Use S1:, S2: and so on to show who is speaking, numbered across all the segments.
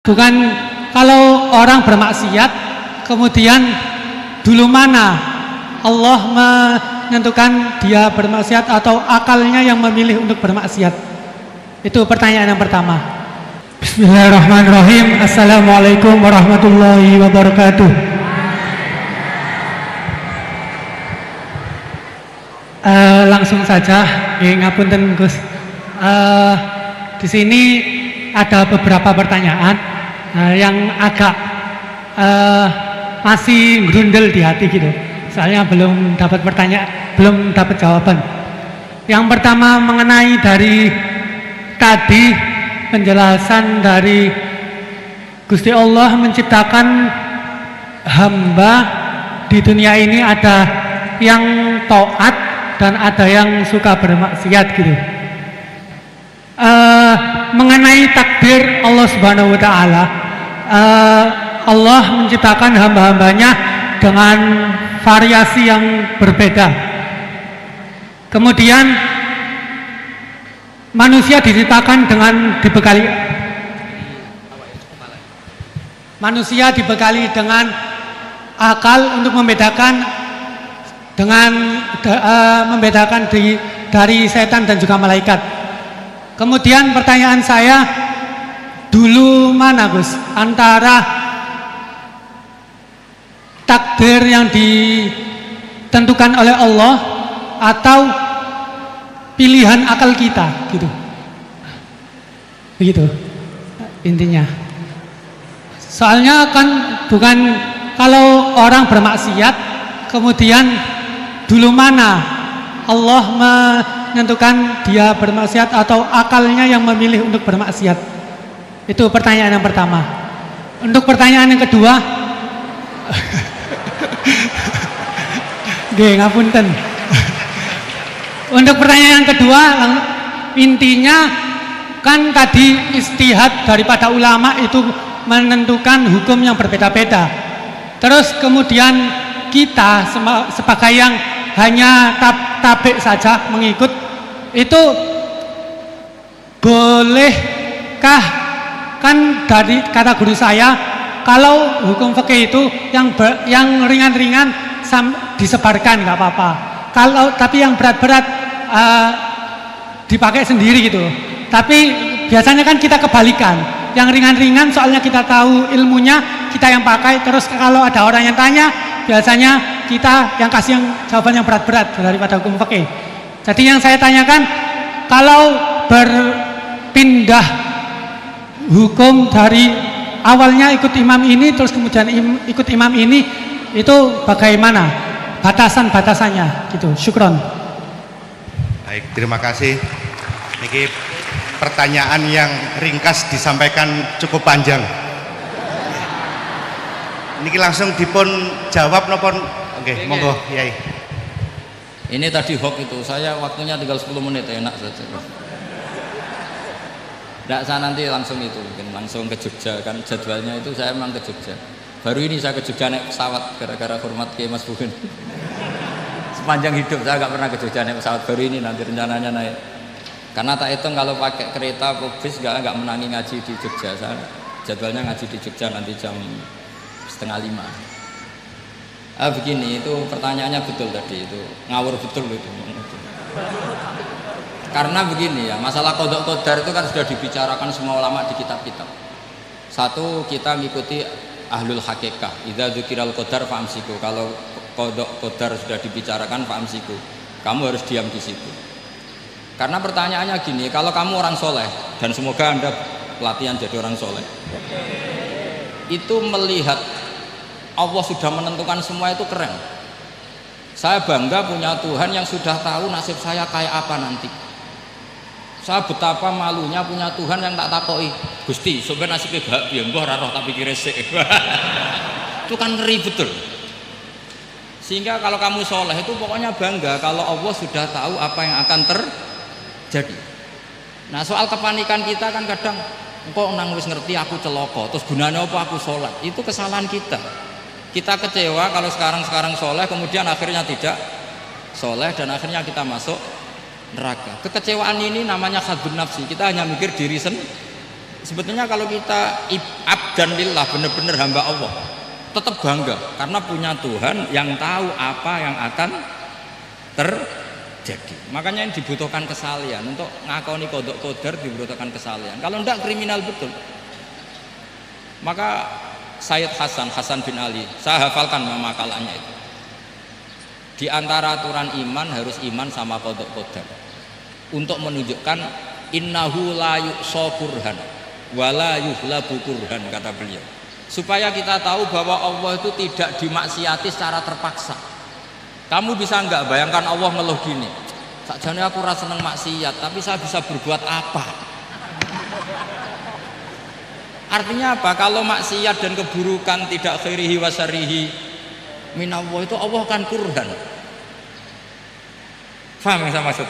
S1: bukan kalau orang bermaksiat kemudian dulu mana Allah menentukan dia bermaksiat atau akalnya yang memilih untuk bermaksiat? Itu pertanyaan yang pertama. Bismillahirrahmanirrahim. Assalamualaikum warahmatullahi wabarakatuh. Langsung saja, ngapunten Gus. Di sini ada beberapa pertanyaan yang agak masih grundel di hati gitu. Soalnya belum dapat jawaban. Yang pertama mengenai dari tadi penjelasan dari Gusti Allah menciptakan hamba di dunia ini, ada yang taat dan ada yang suka bermaksiat gitu. Mengenai takdir Allah Subhanahu wa taala, Allah menciptakan hamba-hambanya dengan variasi yang berbeda. Kemudian manusia diciptakan dibekali dengan akal untuk membedakan dari setan dan juga malaikat. Kemudian pertanyaan saya, dulu mana Gus antara takdir yang ditentukan oleh Allah atau pilihan akal kita gitu. Begitu intinya. Soalnya kan bukan kalau orang bermaksiat kemudian dulu mana Allah menentukan dia bermaksiat atau akalnya yang memilih untuk bermaksiat. Itu pertanyaan yang pertama. Untuk pertanyaan yang kedua, ngapunten. Untuk pertanyaan yang kedua, intinya kan tadi istihad daripada ulama itu menentukan hukum yang berbeda-beda. Terus kemudian kita sebagai yang hanya tabik saja mengikut, itu bolehkah? Kan dari kata guru saya, kalau hukum fikih itu yang ringan-ringan disebarkan nggak apa-apa. Tapi yang berat-berat dipakai sendiri gitu. Tapi biasanya kan kita kebalikan. Yang ringan-ringan soalnya kita tahu ilmunya, kita yang pakai. Terus kalau ada orang yang tanya, biasanya kita yang kasih yang jawaban yang berat-berat daripada hukum fikih. Jadi yang saya tanyakan, kalau berpindah hukum dari awalnya ikut imam ini terus kemudian ikut imam ini, itu bagaimana batasan-batasannya gitu. Syukron.
S2: Baik, terima kasih. Niki pertanyaan yang ringkas disampaikan cukup panjang. Niki langsung dipun jawab nopon. Oke, monggo Yai.
S3: Ini tadi hoax itu, saya waktunya tinggal 10 menit, enak saja. Tidak, saya nanti langsung itu, mungkin langsung ke Jogja, kan jadwalnya itu saya memang ke Jogja. Baru ini saya ke Jogja naik pesawat, gara-gara hormat ke Mas Bukin. Sepanjang hidup saya nggak pernah ke Jogja naik pesawat, baru ini nanti rencananya naik. Karena tak hitung kalau pakai kereta atau bis nggak menangi ngaji di Jogja. Saya jadwalnya ngaji di Jogja nanti jam 4:30. Begini, itu pertanyaannya betul tadi, itu ngawur betul itu. Karena begini ya, masalah qadha qadar itu kan sudah dibicarakan semua ulama di kitab-kitab. Satu, kita mengikuti ahlul hakikah. Idza dzikiral qadar fa'amsiku. Kalau qadha qadar sudah dibicarakan fa'amsiku, kamu harus diam di situ. Karena pertanyaannya gini, kalau kamu orang soleh, dan semoga Anda pelatihan jadi orang soleh, itu melihat Allah sudah menentukan semua, itu keren. Saya bangga punya Tuhan yang sudah tahu nasib saya kayak apa nanti. Saya betapa malunya punya Tuhan yang tak takoi, Gusti, sebenarnya nasibnya bahagia, mbah roh tapi kira sik. Itu kan ngeri betul. Sehingga kalau kamu soleh itu pokoknya bangga kalau Allah sudah tahu apa yang akan terjadi. Nah, soal kepanikan kita kan kadang, kok nang wis ngerti aku celoko, terus gunanya apa aku sholat? Itu kesalahan kita. Kita kecewa kalau sekarang soleh, kemudian akhirnya tidak soleh dan akhirnya kita masuk neraka. Kekecewaan ini namanya khadun nafsi. Kita hanya mikir diri Sebetulnya kalau kita abdan lillah, benar-benar hamba Allah, tetap bangga karena punya Tuhan yang tahu apa yang akan terjadi. Makanya yang dibutuhkan kesalian untuk ngakoni qada qadar, dibutuhkan kesalian. Kalau enggak kriminal betul. Maka Sayyid Hasan bin Ali, saya hafalkan makalannya itu. Di antara aturan iman harus iman sama qada qadar. Untuk menunjukkan innahu la yuqsa kurhan wala yuhlabu kurhan, kata beliau. Supaya kita tahu bahwa Allah itu tidak dimaksiati secara terpaksa. Kamu bisa enggak bayangkan Allah ngeluh gini, sakjane aku ora seneng maksiat tapi saya bisa berbuat apa? Artinya apa? Kalau maksiat dan keburukan tidak khairihi wa syarrihi minallah, itu Allah kan kurhan. Faham yang saya maksud?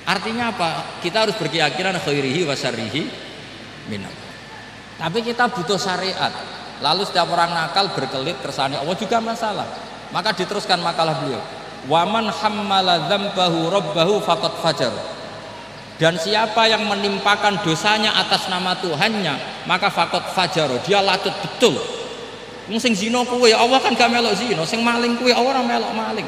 S3: Artinya apa? Kita harus berkeyakinan khairihi wa syarrihi minallah. Tapi kita butuh syariat. Lalu setiap orang nakal berkelit kersane Allah juga masalah. Maka diteruskan makalah beliau. Waman hammala dzambahu rabbahu faqad fajar. Dan siapa yang menimpakan dosanya atas nama Tuhannya, maka faqad fajar, dia lacut betul. Wong sing zina kuwe Allah kan gak melok zina, sing maling kuwe ora melok maling.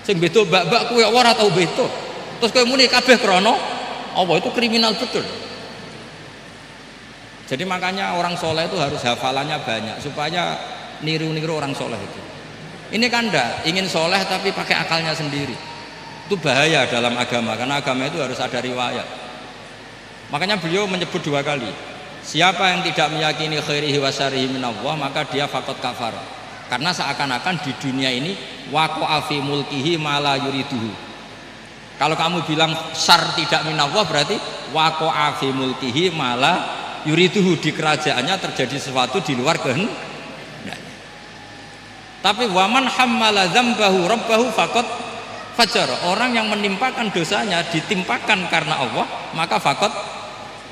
S3: Sing beto bak-bak kuwe ora tau beto. Terus kowe muni kabeh krana Allah, itu kriminal betul. Jadi makanya orang soleh itu harus hafalannya banyak supaya niru-niru orang soleh itu. Ini kan enggak ingin soleh tapi pakai akalnya sendiri. Itu bahaya dalam agama, karena agama itu harus ada riwayat. Makanya beliau menyebut 2 kali. Siapa yang tidak meyakini khairihi wa syarrihi minallah, maka dia faqad kafar. Karena seakan-akan di dunia ini waqa'a fi mulkihi ma la yuriduhu. Kalau kamu bilang syar tidak minallah, berarti waqa'a fi mulkihi ma la yuriduhu, di kerajaannya terjadi sesuatu di luar kehendaknya. Tapi waman hammala dzambahu rabbahu faqad fajar, orang yang menimpakan dosanya ditimpakan karena Allah, maka faqad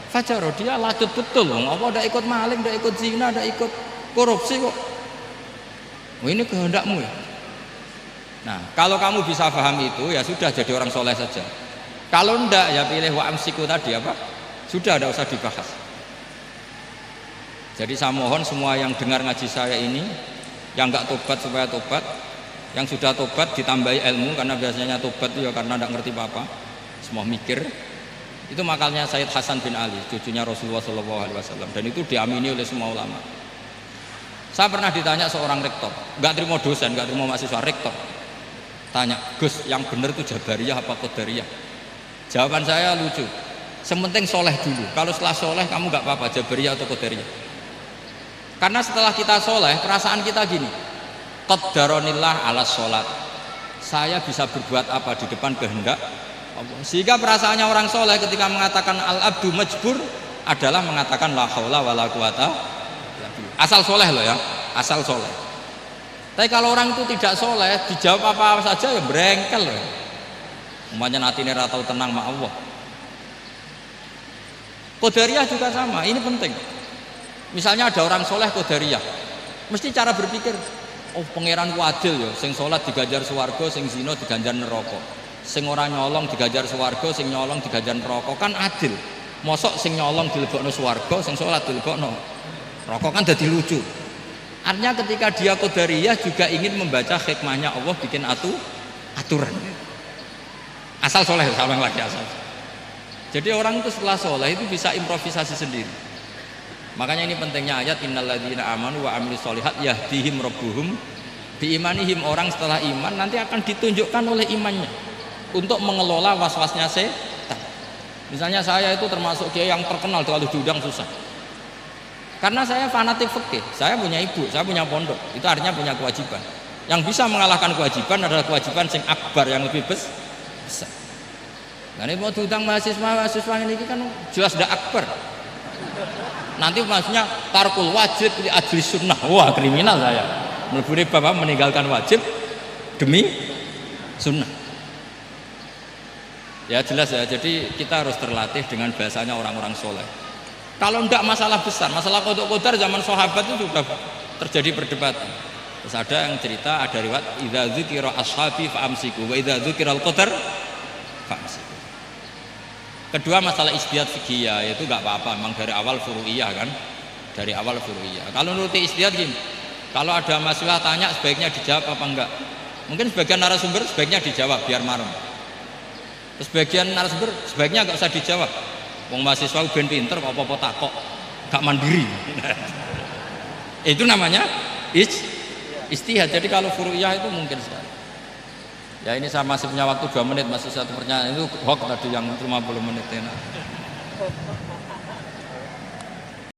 S3: fajar, dia lacut betul. Allah tidak ikut maling, tidak ikut zina, tidak ikut korupsi kok. Ini kehendakmu ya. Nah, kalau kamu bisa paham itu, ya sudah, jadi orang soleh saja. Kalau enggak, ya pilih wa amsiku tadi apa? Sudah, tidak usah dibahas. Jadi saya mohon semua yang dengar ngaji saya ini, yang enggak tobat supaya tobat, yang sudah tobat ditambahi ilmu, karena biasanya tobat itu ya karena tidak ngerti apa-apa, semua mikir. Itu makalnya Sayyid Hasan bin Ali, cucunya Rasulullah SAW, dan itu diamini oleh semua ulama. Saya pernah ditanya seorang rektor, nggak terima dosen, nggak terima mahasiswa, rektor tanya, Gus, yang benar itu Jabariyah apa Qadariyah? Jawaban saya lucu, sementing soleh dulu, kalau setelah soleh kamu nggak apa-apa Jabariyah atau Qadariyah. Karena setelah kita soleh, perasaan kita gini, qaddaronillah ala sholat, saya bisa berbuat apa di depan kehendak Allah. Sehingga perasaannya orang soleh ketika mengatakan al-abdu majbur adalah mengatakan la haula wala quwata, asal soleh loh ya, asal soleh. Tapi kalau orang itu tidak soleh, dijawab apa saja ya berengkel loh. Umpamanya natine ra tau tenang sama Allah. Qadariyah juga sama, ini penting. Misalnya ada orang soleh Qadariyah, mesti cara berpikir, oh pangeran ku adil ya, sing sholat diganjar swarga, sing zina diganjar neraka, sing ora nyolong diganjar swarga, sing nyolong diganjar neraka, kan adil. Mosok sing nyolong dilebokno swarga, sing sholat dilebokno neraka, kan jadi lucu. Artinya ketika dia Qadariyah juga ingin membaca hikmahnya Allah bikin aturan. Asal soleh, sama lagi asal. Jadi orang itu setelah soleh itu bisa improvisasi sendiri. Makanya ini pentingnya ayat innalladzina amanu wa amilus sholihat yahdihim rabbuhum biimanihim. Orang setelah iman nanti akan ditunjukkan oleh imannya untuk mengelola was-wasnya setan. Misalnya saya itu termasuk kiai yang terkenal kalau diundang susah. Karena saya fanatik fikih, saya punya ibu, saya punya pondok, itu artinya punya kewajiban. Yang bisa mengalahkan kewajiban adalah kewajiban sing akbar, yang lebih besar. Nah ini mau diundang mahasiswa ini kan jelas tidak akbar. Nanti maksudnya tarkul wajib di ajli sunnah, wah kriminal saya. Meleburi bapak meninggalkan wajib demi sunnah. Ya jelas ya, jadi kita harus terlatih dengan bahasanya orang-orang soleh. Kalau enggak masalah besar, masalah qada-qadar zaman sahabat itu sudah terjadi perdebatan. Terus ada yang cerita, ada riwayat idza dzukira ashabi fa amsiku wa idza dzukira al-qadar fa amsiku. Kedua masalah istihad fikih itu nggak apa-apa, memang dari awal furu'iyah kan, dari awal furu'iyah. Kalau nuruti istihad gini, kalau ada mahasiswa tanya sebaiknya dijawab apa enggak? Mungkin sebagian narasumber sebaiknya dijawab biar marem. Terus sebagian narasumber sebaiknya nggak usah dijawab. Wong mahasiswa ben pinter kok apa-apa takok, gak mandiri. Itu namanya istihad. Jadi kalau furu'iyah itu mungkin sekali. Ya ini saya masih punya waktu 2 menit, masih satu pertanyaan itu hoax tadi yang 50 menit enak.